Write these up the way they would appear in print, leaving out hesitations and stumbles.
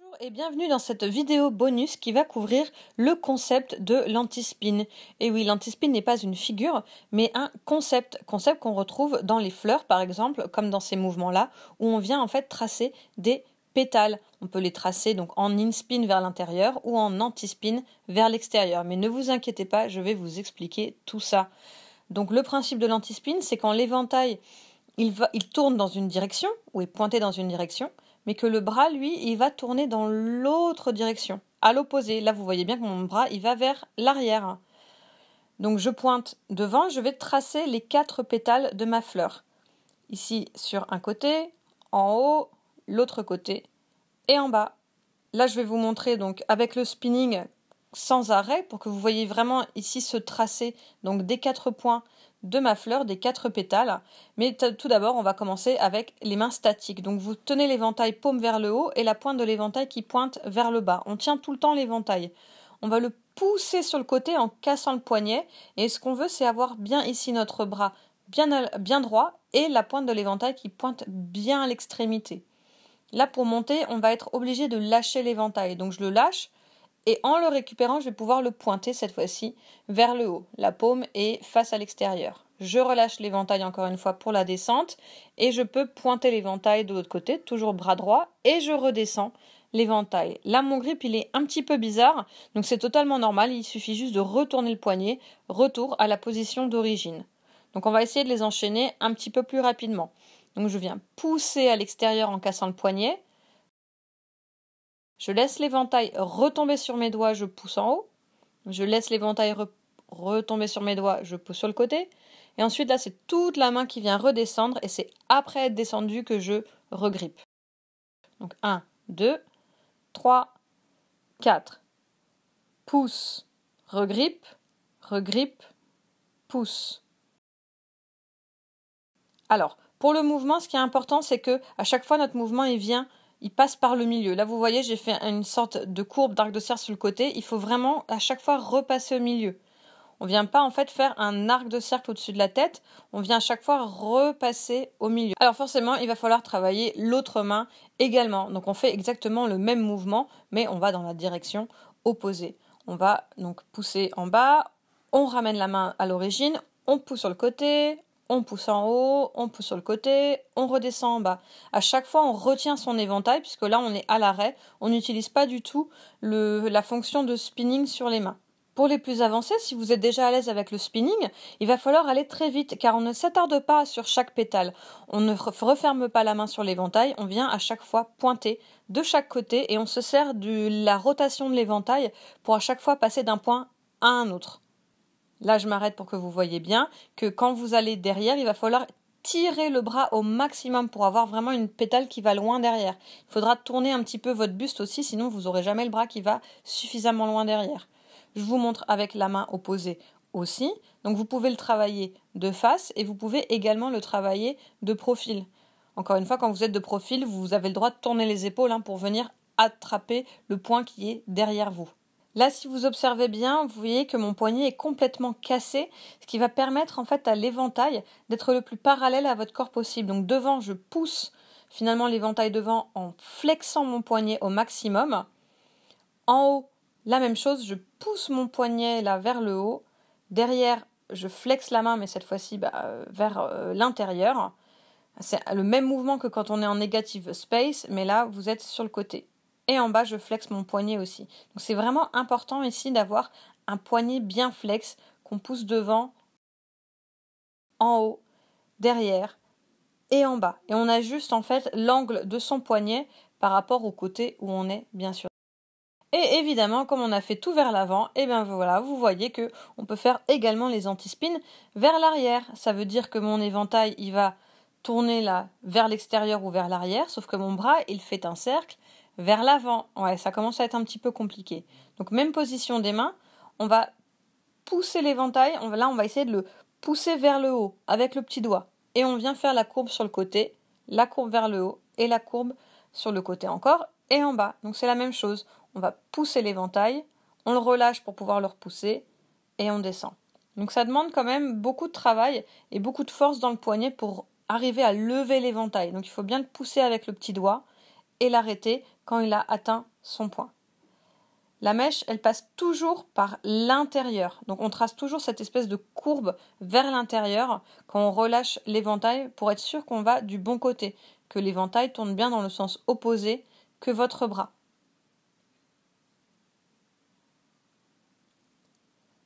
Bonjour et bienvenue dans cette vidéo bonus qui va couvrir le concept de l'anti-spin. Et oui, l'anti-spin n'est pas une figure, mais un concept qu'on retrouve dans les fleurs par exemple, comme dans ces mouvements-là, où on vient en fait tracer des pétales. On peut les tracer donc en in-spin vers l'intérieur ou en anti-spin vers l'extérieur. Mais ne vous inquiétez pas, je vais vous expliquer tout ça. Donc le principe de l'anti-spin, c'est quand l'éventail il tourne dans une direction, ou est pointé dans une direction, mais que le bras, lui, il va tourner dans l'autre direction, à l'opposé. Là, vous voyez bien que mon bras, il va vers l'arrière. Donc, je pointe devant, je vais tracer les 4 pétales de ma fleur. Ici, sur un côté, en haut, l'autre côté, et en bas. Là, je vais vous montrer, donc, avec le spinning sans arrêt, pour que vous voyez vraiment ici ce tracé, donc des 4 points de ma fleur, des 4 pétales. Mais tout d'abord, on va commencer avec les mains statiques. Donc vous tenez l'éventail paume vers le haut et la pointe de l'éventail qui pointe vers le bas. On tient tout le temps l'éventail. On va le pousser sur le côté en cassant le poignet. Et ce qu'on veut, c'est avoir bien ici notre bras bien droit et la pointe de l'éventail qui pointe bien à l'extrémité. Là, pour monter, on va être obligé de lâcher l'éventail. Donc je le lâche. Et en le récupérant, je vais pouvoir le pointer cette fois-ci vers le haut. La paume est face à l'extérieur. Je relâche l'éventail encore une fois pour la descente et je peux pointer l'éventail de l'autre côté, toujours bras droit, et je redescends l'éventail. Là, mon grip, il est un petit peu bizarre, donc c'est totalement normal. Il suffit juste de retourner le poignet, retour à la position d'origine. Donc on va essayer de les enchaîner un petit peu plus rapidement. Donc je viens pousser à l'extérieur en cassant le poignet. Je laisse l'éventail retomber sur mes doigts, je pousse en haut. Je laisse l'éventail retomber sur mes doigts, je pousse sur le côté. Et ensuite, là, c'est toute la main qui vient redescendre et c'est après être descendu que je regrippe. Donc 1, 2, 3, 4. Pousse, regrippe, regrippe, pousse. Alors, pour le mouvement, ce qui est important, c'est que à chaque fois, notre mouvement, il passe par le milieu. Là, vous voyez, j'ai fait une sorte de courbe d'arc de cercle sur le côté. Il faut vraiment à chaque fois repasser au milieu. On ne vient pas en fait faire un arc de cercle au-dessus de la tête. On vient à chaque fois repasser au milieu. Alors forcément, il va falloir travailler l'autre main également. Donc on fait exactement le même mouvement, mais on va dans la direction opposée. On va donc pousser en bas, on ramène la main à l'origine, on pousse sur le côté, on pousse en haut, on pousse sur le côté, on redescend en bas. À chaque fois, on retient son éventail, puisque là, on est à l'arrêt. On n'utilise pas du tout la fonction de spinning sur les mains. Pour les plus avancés, si vous êtes déjà à l'aise avec le spinning, il va falloir aller très vite, car on ne s'attarde pas sur chaque pétale. On ne referme pas la main sur l'éventail, on vient à chaque fois pointer de chaque côté, et on se sert de la rotation de l'éventail pour à chaque fois passer d'un point à un autre. Là, je m'arrête pour que vous voyez bien que quand vous allez derrière, il va falloir tirer le bras au maximum pour avoir vraiment une pétale qui va loin derrière. Il faudra tourner un petit peu votre buste aussi, sinon vous n'aurez jamais le bras qui va suffisamment loin derrière. Je vous montre avec la main opposée aussi. Donc vous pouvez le travailler de face et vous pouvez également le travailler de profil. Encore une fois, quand vous êtes de profil, vous avez le droit de tourner les épaules pour venir attraper le point qui est derrière vous. Là, si vous observez bien, vous voyez que mon poignet est complètement cassé, ce qui va permettre en fait à l'éventail d'être le plus parallèle à votre corps possible. Donc devant, je pousse finalement l'éventail devant en flexant mon poignet au maximum. En haut, la même chose, je pousse mon poignet là vers le haut. Derrière, je flexe la main, mais cette fois-ci vers l'intérieur. C'est le même mouvement que quand on est en negative space, mais là, vous êtes sur le côté. Et en bas, je flexe mon poignet aussi. Donc c'est vraiment important ici d'avoir un poignet bien flex, qu'on pousse devant, en haut, derrière et en bas. Et on ajuste en fait l'angle de son poignet par rapport au côté où on est, bien sûr. Et évidemment, comme on a fait tout vers l'avant, et bien voilà, vous voyez que on peut faire également les anti-spins vers l'arrière. Ça veut dire que mon éventail, il va tourner là vers l'extérieur ou vers l'arrière, sauf que mon bras, il fait un cercle vers l'avant. Ouais, ça commence à être un petit peu compliqué. Donc même position des mains, on va pousser l'éventail, là on va essayer de le pousser vers le haut avec le petit doigt. Et on vient faire la courbe sur le côté, la courbe vers le haut et la courbe sur le côté encore et en bas. Donc c'est la même chose. On va pousser l'éventail, on le relâche pour pouvoir le repousser et on descend. Donc ça demande quand même beaucoup de travail et beaucoup de force dans le poignet pour arriver à lever l'éventail. Donc il faut bien le pousser avec le petit doigt et l'arrêter quand il a atteint son point. La mèche, elle passe toujours par l'intérieur. Donc on trace toujours cette espèce de courbe vers l'intérieur quand on relâche l'éventail pour être sûr qu'on va du bon côté, que l'éventail tourne bien dans le sens opposé que votre bras.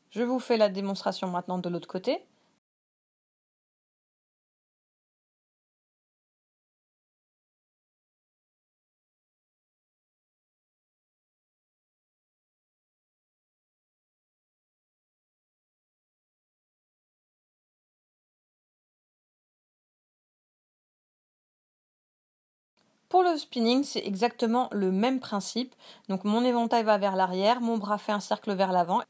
Je vous fais la démonstration maintenant de l'autre côté. Pour le spinning, c'est exactement le même principe. Donc mon éventail va vers l'arrière, mon bras fait un cercle vers l'avant.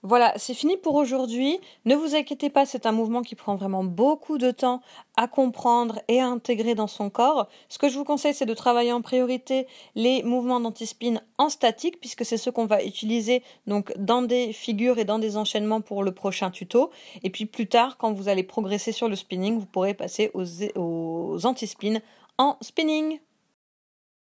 Voilà, c'est fini pour aujourd'hui. Ne vous inquiétez pas, c'est un mouvement qui prend vraiment beaucoup de temps à comprendre et à intégrer dans son corps. Ce que je vous conseille, c'est de travailler en priorité les mouvements d'anti-spin en statique, puisque c'est ceux qu'on va utiliser donc dans des figures et dans des enchaînements pour le prochain tuto. Et puis plus tard, quand vous allez progresser sur le spinning, vous pourrez passer aux anti-spin en spinning.